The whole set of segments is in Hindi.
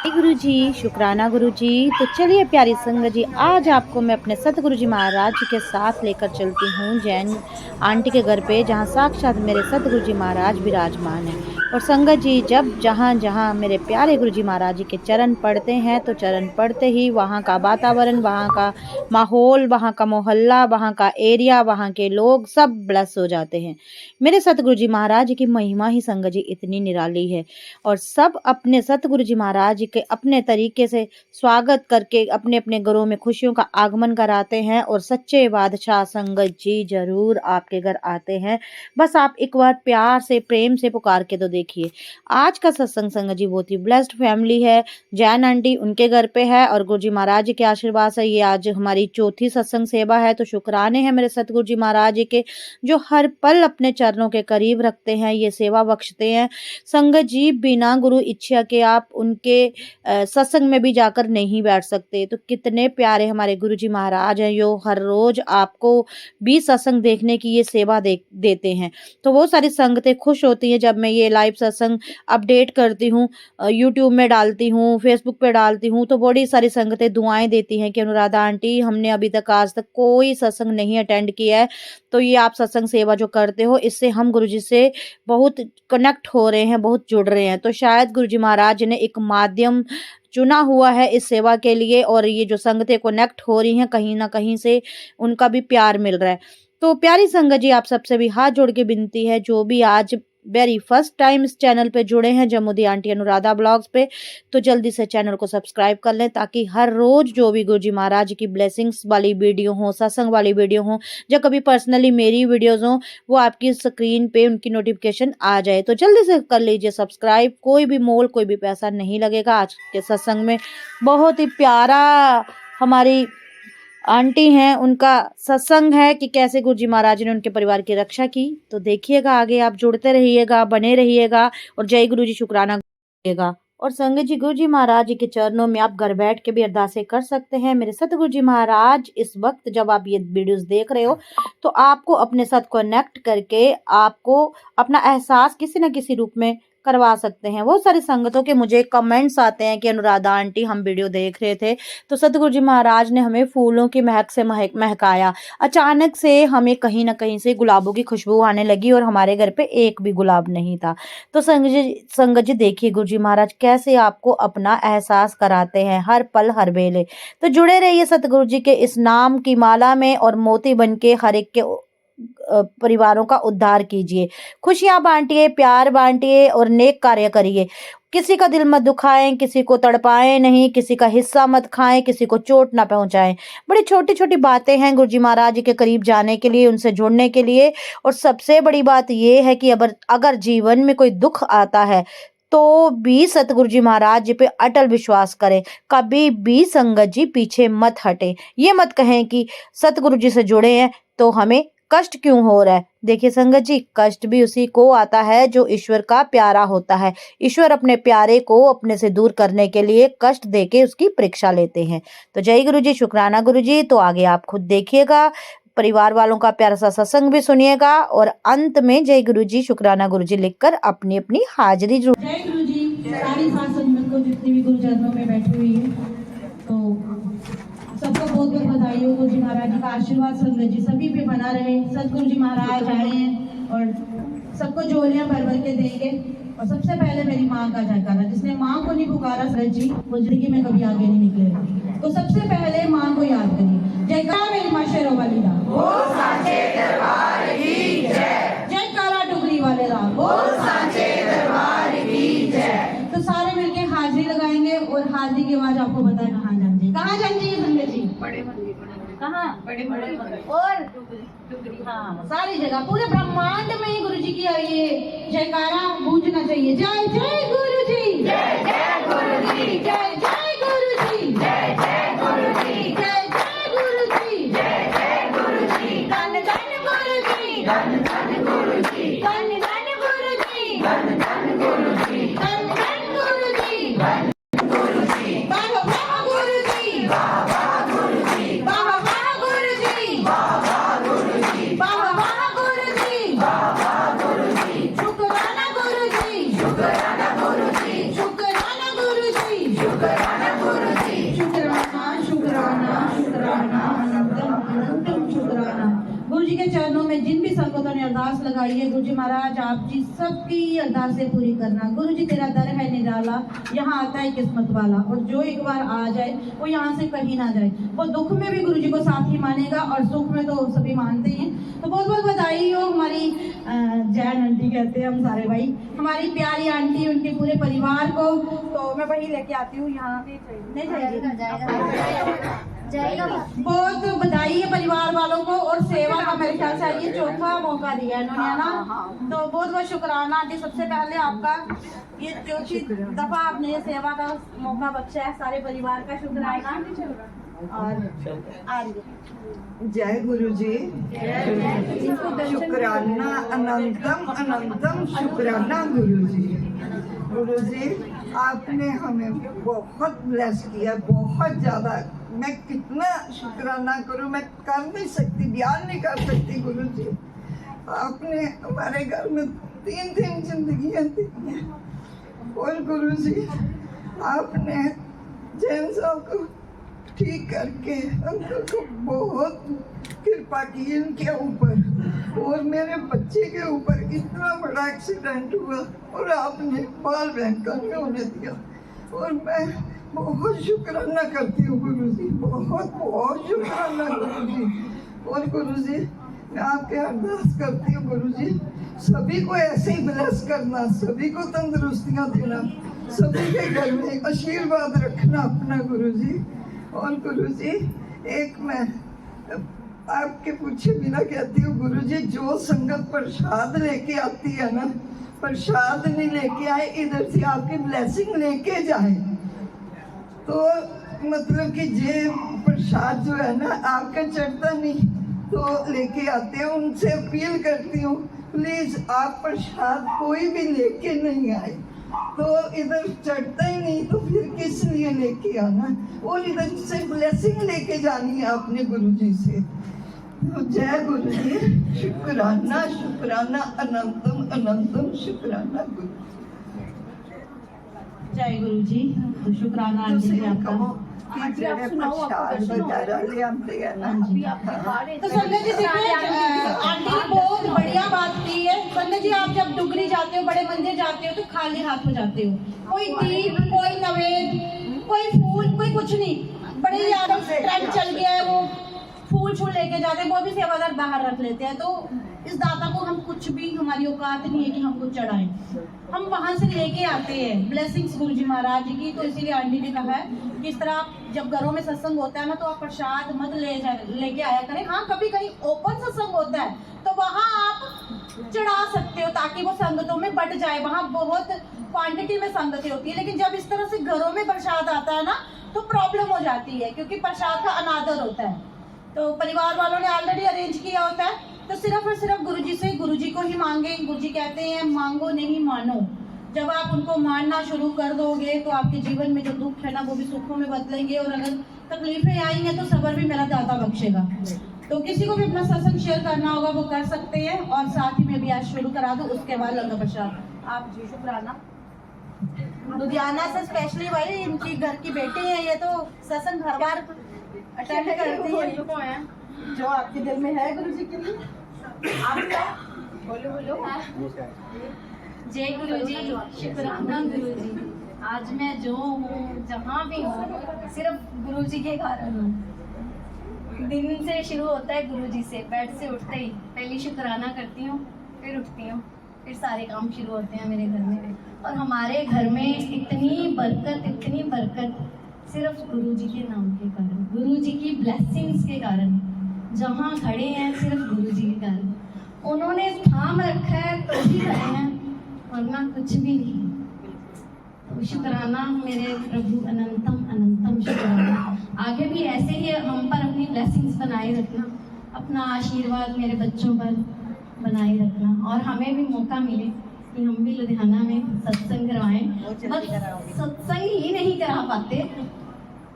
गुरु जी, शुक्राना गुरु जी। तो चलिए प्यारी संगत जी, आज आपको मैं अपने सतगुरु जी महाराज जी के साथ लेकर चलती हूँ जैन आंटी के घर पे, जहाँ साक्षात मेरे सतगुरु जी महाराज विराजमान हैं। और संगत जी, जब जहाँ जहाँ मेरे प्यारे गुरु जी महाराज जी के चरण पड़ते हैं, तो चरण पड़ते ही वहाँ का वातावरण, वहाँ का माहौल, वहाँ का मोहल्ला, वहाँ का एरिया, वहाँ के लोग सब ब्लेस हो जाते हैं। मेरे सतगुरु जी महाराज जी की महिमा ही संगत जी इतनी निराली है, और सब अपने सतगुरु जी महाराज जी के अपने तरीके से स्वागत करके अपने अपने घरों में खुशियों का आगमन कराते हैं। और सच्चे बादशाह संगत जी जरूर आपके घर आते हैं। बस आप एक बार प्यार से, प्रेम से पुकार के तो देखिए। आज का सत्संग संगत जी बहुत ही ब्लेस्ड फैमिली है। जैन आंटी उनके घर पे है और गुरु जी महाराज जी के आशीर्वाद से ये आज हमारी चौथी सत्संग सेवा है। तो शुक्राने हैं मेरे सतगुरु जी महाराज जी के, जो हर पल अपने चरणों के करीब रखते हैं, ये सेवा बख्शते हैं। संगत जी, बिना गुरु इच्छा के आप उनके सत्संग में भी जाकर नहीं बैठ सकते। तो कितने प्यारे हमारे गुरु जी महाराज हैं, जो हर रोज आपको भी सत्संग देखने की ये सेवा देते हैं। तो वो सारी संगतें खुश होती हैं जब मैं ये लाइव सत्संग अपडेट करती हूँ, यूट्यूब में डालती हूँ, फेसबुक पे डालती हूँ। तो बड़ी सारी संगतें दुआएं देती हैं कि अनुराधा आंटी, हमने अभी तक आज तक कोई सत्संग नहीं अटेंड किया है, तो ये आप सत्संग सेवा जो करते हो, इससे हम गुरु जी से बहुत कनेक्ट हो रहे हैं, बहुत जुड़ रहे हैं। तो शायद गुरु जी महाराज ने एक माध्यम चुना हुआ है इस सेवा के लिए, और ये जो संगतें कनेक्ट हो रही हैं, कहीं ना कहीं से उनका भी प्यार मिल रहा है। तो प्यारी संगत जी, आप सबसे भी हाथ जोड़ के विनती है, जो भी आज वेरी फर्स्ट टाइम इस चैनल पे जुड़े हैं जमुदी आंटी अनुराधा ब्लॉग्स पे, तो जल्दी से चैनल को सब्सक्राइब कर लें, ताकि हर रोज जो भी गुरु जी महाराज की ब्लेसिंग्स वाली वीडियो हो, सत्संग वाली वीडियो हो, या कभी पर्सनली मेरी वीडियोस हो, वो आपकी स्क्रीन पे उनकी नोटिफिकेशन आ जाए। तो जल्दी से कर लीजिए सब्सक्राइब। कोई भी मोल, कोई भी पैसा नहीं लगेगा। आज के सत्संग में बहुत ही प्यारा हमारी आंटी हैं, उनका सत्संग है कि कैसे गुरु जी महाराज ने उनके परिवार की रक्षा की। तो देखिएगा, आगे आप जुड़ते रहिएगा, बने रहिएगा, और जय गुरु जी, शुक्राना करिएगा। और संगत जी, गुरु जी महाराज जी के चरणों में आप घर बैठ के भी अरदासें कर सकते हैं। मेरे सतगुरु जी महाराज इस वक्त जब आप ये वीडियोस देख रहे हो, तो आपको अपने साथ कनेक्ट करके आपको अपना एहसास किसी न किसी रूप में करवा सकते हैं। बहुत सारी संगतों के मुझे कमेंट्स आते हैं कि अनुराधा आंटी, हम वीडियो देख रहे थे तो सतगुरु जी महाराज ने हमें फूलों की महक से महकाया, अचानक से हमें कहीं ना कहीं से गुलाबों की खुशबू आने लगी, और हमारे घर पे एक भी गुलाब नहीं था। तो संगत जी देखिए, गुरु जी महाराज कैसे आपको अपना एहसास कराते हैं हर पल हर वेले। तो जुड़े रहिए सतगुरु जी के इस नाम की माला में, और मोती बन के हर एक के परिवारों का उद्धार कीजिए, खुशियां बांटिए, प्यार बांटिए, और नेक कार्य करिए। किसी का दिल मत दुखाएं, किसी को तड़पाएं नहीं, किसी का हिस्सा मत खाएं, किसी को चोट ना पहुंचाएं। बड़ी छोटी छोटी बातें हैं गुरु जी महाराज जी के करीब जाने के लिए, उनसे जुड़ने के लिए। और सबसे बड़ी बात यह है कि अगर जीवन में कोई दुख आता है, तो भी सतगुरु जी महाराज जी पे अटल विश्वास करें। कभी भी संगत जी पीछे मत हटे। ये मत कहें कि सतगुरु जी से जुड़े हैं तो हमें कष्ट क्यों हो रहा है। देखिए संगत जी, कष्ट भी उसी को आता है जो ईश्वर का प्यारा होता है। ईश्वर अपने प्यारे को अपने से दूर करने के लिए कष्ट देके उसकी परीक्षा लेते हैं। तो जय गुरु जी, शुक्राना गुरु जी। तो आगे आप खुद देखिएगा, परिवार वालों का प्यारा सा सत्संग भी सुनिएगा, और अंत में जय गुरु जी, शुक्राना गुरु जी लिखकर अपनी अपनी हाजिरी जरूर। जय गुरु जी। सारी सात संगत को, जितनी भी गुरु चरणों में बैठी हुई है, तो सबको बहुत बहुत बधाई हो। गुरु जी महाराज जी का आशीर्वाद संगत जी सभी पे बना रहे। सतगुरु जी महाराज आए हैं और सबको झोलियां भर भर के देंगे। और सबसे पहले मेरी माँ का जयकारा, जिसने माँ को नहीं पुकारा संगत जी, वो जिंदगी में कभी आगे नहीं निकलेगा। तो सबसे पहले माँ को याद करिए। जयकारा मेरी माँ शेरों वाली दा, बोल सांचे दरबार की जय। जयकारा डुगरी वाले दा, बोल सांचे दरबार की जय। तो सारे मिलके हाजिरी लगाएंगे, और हाजिरी की आवाज आपको पता है कहाँ जानी चाहिए। कहाँ जानी चाहिए संगत जी? बड़े मंदिर। कहाँ? बड़े मंदिर और डुगरी। हाँ, सारी जगह, पूरे ब्रह्मांड में गुरु जी की ये जयकारा गूंजना चाहिए। जय जय गुरु जी, जय जय गुरु जी, जय जय गुरु जी, जय जय गुरु जी, जय जय गुरु जी, जय जय गुरु जी। धन धन गुरु जी, धन धन गुरु जी, धन धन गुरु जी, धन धन गुरु जी, धन धन गुरु जी, धन गुरु जी। बाबा बाबा गुरु जी, बाबा गुरु जी, बाबा बाबा गुरु जी, बाबा गुरु जी, बाबा बाबा गुरु जी, बाबा गुरु जी। शुक्राना गुरु जी, शुक्राना गुरु जी, शुक्राना गुरु शुक्राना शुक्राना शुक्राना अनंतम अनंतम शुक्राना। गुरु जी के चरणों में जिन भी संगतों ने अरदास लगाई है, गुरु जी महाराज आप जी सबकी अरदासें पूरी करना। गुरु जी तेरा दर है निराला, यहाँ आता है किस्मत वाला, और जो एक बार आ जाए वो यहाँ से कहीं ना जाए। वो दुख में भी गुरु जी को साथी मानेगा और सुख में तो सभी मानते हैं। तो बहुत बहुत बधाई हो हमारी जैन आंटी, कहते हैं हम सारे भाई, हमारी प्यारी आंटी, उनके पूरे परिवार को। तो मैं वही लेके आती हूँ यहाँ, नहीं जाएगा। बहुत बधाई है परिवार वालों को, और सेवा का मेरे ख्याल से ये चौथा मौका दिया इन्होंने, है ना। तो बहुत बहुत शुक्राना आंटी, सबसे पहले आपका ये चौथी दफा आपने ये सेवा का मौका बख्शा है, सारे परिवार का शुक्राना। और जय गुरु जी, शुक्राना अनंतम अनंतम शुक्राना गुरु जी। गुरु जी आपने हमें बहुत ब्लेस किया, बहुत ज़्यादा। मैं कितना शुक्राना करूं, मैं कर नहीं सकती, बयान नहीं कर सकती। गुरु जी आपने हमारे घर में 3 जिंदगियां दी हैं, और गुरु जी आपने जैन साहब को ठीक करके अंकल को बहुत कृपा की इनके ऊपर, और मेरे बच्चे के ऊपर इतना बड़ा एक्सीडेंट हुआ और आपने बाल बैंक का नहीं होने दिया। और मैं बहुत शुक्राना करती हूँ गुरु जी, बहुत बहुत शुक्राना गुरु जी। और गुरु जी मैं आपके अरदास करती हूँ गुरु जी, सभी को ऐसे ही ब्लेस करना, सभी को तंदुरुस्तियाँ देना, सभी के घर में आशीर्वाद रखना अपना गुरु जी। और गुरु जी एक मैं आपके पूछे बिना कहती हूँ गुरु जी, जो संगत प्रसाद लेके आती है ना, प्रसाद नहीं लेके आए, इधर से आपकी ब्लेसिंग लेके जाए, तो मतलब कि ये प्रसाद जो है ना आपके चढ़ता नहीं, तो लेके आते हैं। उनसे अपील करती हूँ प्लीज आप प्रसाद कोई भी लेके नहीं आए, तो इधर चढ़ता ही नहीं तो फिर किस लिए लेके आना, और इधर से ब्लेसिंग लेके जानी है आपने गुरु जी से। तो जय गुरु जी, शुक्राना शुक्राना अनंतम अनंतम शुक्राना गुरु। जय गुरु जी। तो शुक्राना आंटी जी आपका। तो संजय जी देखिए, आंटी ने बहुत बढ़िया बात की है। संजय जी आप जब डुगरी जाते हो, बड़े मंदिर जाते हो, तो खाली हाथ हो जाते हो, कोई दीप, कोई नवेद, कोई फूल, कोई कुछ नहीं। बड़े ही आदम ट्रेंड चल गया है, वो फूल छूल लेके जाते हैं, वो भी सेवादार बाहर रख लेते हैं। तो इस दाता को हम कुछ भी, हमारी औकात नहीं है कि हम कुछ चढ़ाएं, हम वहां से लेके आते हैं ब्लेसिंग्स गुरु जी महाराज की। तो इसीलिए आंटी ने कहा है कि इस तरह जब घरों में सत्संग होता है ना, तो आप प्रसाद मत लेके आया करें। हाँ, कभी कहीं ओपन सत्संग होता है तो वहाँ आप चढ़ा सकते हो, ताकि वो संगतों में बट जाए, वहाँ बहुत क्वांटिटी में संगतें होती है। लेकिन जब इस तरह से घरों में प्रसाद आता है ना, तो प्रॉब्लम हो जाती है, क्योंकि प्रसाद का अनादर होता है। तो परिवार वालों ने ऑलरेडी अरेंज किया होता है, तो सिर्फ और सिर्फ गुरुजी से, गुरुजी को ही मांगे। गुरुजी कहते हैं मांगो नहीं मानो। जब आप उनको मानना शुरू कर दोगे तो आपके जीवन में जो दुख है ना, वो भी सुखों में बदलेंगे, और अगर तकलीफें आएंगे तो सब्र भी मेरा दाता बख्शेगा। तो किसी को भी अपना सत्संग शेयर करना होगा वो कर सकते हैं, और साथ ही में भी आज शुरू करा दो, उसके बाद लंगर प्रसाद। आप जी शुक्राना। लुधियाना से स्पेशली भाई, इनकी घर की बेटी है ये, तो सत्संग हर बार अटेंड करती है। जो आपके दिल में है गुरु जी के लिए, आप बोलो बोलो। जय गुरु जी, शुक्राना गुरु जी। आज मैं जो हूँ, जहाँ भी हूँ, सिर्फ गुरु जी के कारण हूँ। दिन से शुरू होता है गुरु जी से, बेड से उठते ही पहले शुक्राना करती हूँ, फिर उठती हूँ, फिर सारे काम शुरू होते हैं मेरे घर में। और हमारे घर में इतनी बरकत सिर्फ गुरु जी के नाम के कारण, गुरु जी की ब्लेसिंग्स के कारण। जहाँ खड़े हैं सिर्फ गुरु जी के कारण, उन्होंने थाम रखा है तो ही खड़े हैं, वरना कुछ भी नहीं। तो शुक्राना मेरे प्रभु, अनंतम अनंतम शुक्राना। आगे भी ऐसे ही हम पर अपनी ब्लेसिंग्स बनाए रखना, अपना आशीर्वाद मेरे बच्चों पर बनाए रखना, और हमें भी मौका मिले कि हम भी लुधियाना में सत्संग करवाएं। बस सत्संग ही नहीं करा पाते,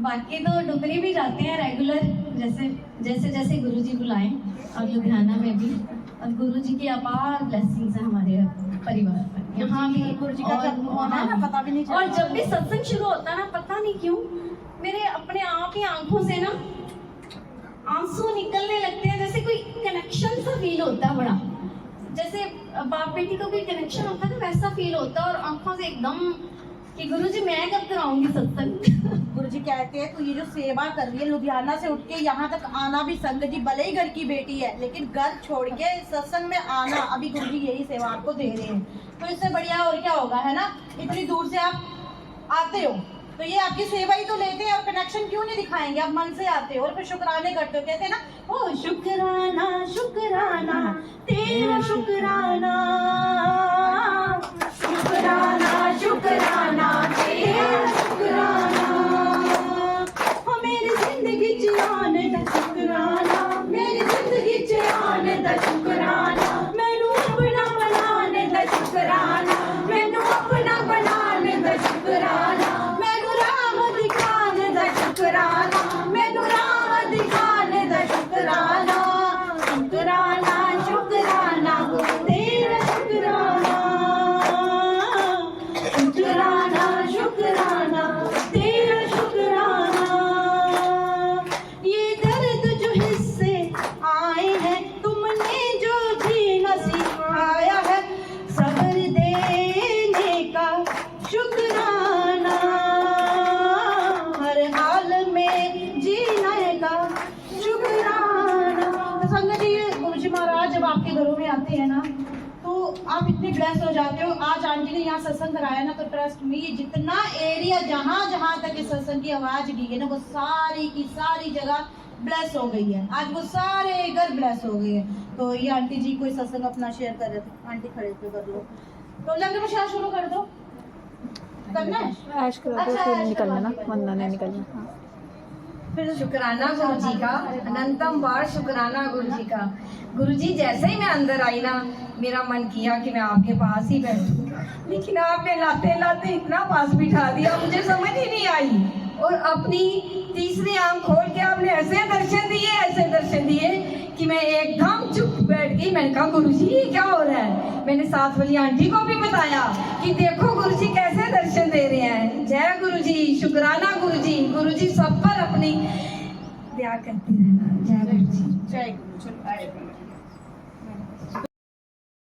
बाकी तो डुगरी भी जाते हैं रेगुलर, जैसे गुरुजी बुलाएं, और लुधियाना में भी। और गुरुजी की अपार ब्लेसिंग्स है हमारे परिवार पर। यहाँ भी गुरु जी का और- जब होना है ना, पता भी नहीं चलता। और जब भी सत्संग शुरू होता है ना, पता नहीं क्यों मेरे अपने आप ही आंखों से ना आंसू निकलने लगते हैं, जैसे कोई कनेक्शन सा फील होता है बड़ा, जैसे बाप बेटी का कोई कनेक्शन होता है ना, वैसा फील होता है। और आंखों से एकदम कि गुरुजी मैं कब कराऊंगी सत्संग। गुरु जी कहते हैं तू ये जो सेवा कर रही है, लुधियाना से उठ के यहाँ तक आना भी, संगत जी भले ही घर की बेटी है लेकिन घर छोड़ के सत्संग में आना, अभी गुरु जी यही सेवा आपको दे रहे हैं, तो इससे बढ़िया और क्या होगा, है ना। इतनी दूर से आप आते हो तो ये आपकी सेवा ही तो लेते हैं, और कनेक्शन क्यों नहीं दिखाएंगे, आप मन से आते हो और फिर शुक्राने करते हो। कहते हैं ना, ओ शुक्राना शुक्राना तेरा शुक्राना, शुक्राना शुक्राना तेरा शुक्राना, हो मेरी जिंदगी च आने दा शुक्राना, मेरी जिंदगी च आने दा शुक्राना, मैनू अपना बनाने दा शुक्राना, मैनू अपना बनाने दा शुक्राना, मैनू राह दिखाने दा शुक्राना, मैनू राह दिखाने दा शुक्राना, शुक्राना शुक्राना तेरा शुक्राना, शुक्राना शुक्राना तेरा शुक्राना। ये दर्द जो हिस्से आए हैं तुमने जो जीना सिखाया है, सब्र देने का शुक्राना, हर हाल में जीने का शुक्राना। तो संगत जी, गुरु जी महाराज जब आपके घरों में आते हैं ना तो आप इतने ब्लेस हो जाते हो। आज आंटी ने यहाँ सत्संग कराया ना, तो ट्रस्ट मी जितना एरिया जहाँ जहाँ तक इस सत्संग की आवाज गई है ना, वो सारी की सारी जगह ब्लेस हो गई है। आज वो सारे घर ब्लेस हो गए हैं। तो ये आंटी जी कोई सत्संग अपना शेयर कर रहे थे, आंटी खड़े थे, कर लो तो लंगर प्रसाद शुरू कर दो, करना है। ऐश करा दो, अच्छा, फिर ऐश निकलना ना, करा दो। वंदना ने निकलना। हाँ। फिर शुक्राना गुरु जी का, अनंतम बार शुक्राना गुरु जी का। गुरु जी जैसे ही मैं अंदर आई ना, मेरा मन किया कि मैं आपके पास ही बैठूं, लेकिन आपने लाते लाते इतना पास बिठा दिया, मुझे समझ ही नहीं आई। और अपनी तीसरी आंख खोल के आपने ऐसे दर्शन दिए कि मैं एकदम चुप बैठ गई। मैंने कहा गुरु जी ये क्या हो रहा है। मैंने साथ वाली आंटी को भी बताया कि देखो गुरु जी कैसे दर्शन दे रहे हैं। जय गुरु जी, शुक्राना गुरु जी सब पर अपनी दया करते रहना। जय गुरु जी। जय गुरु जी।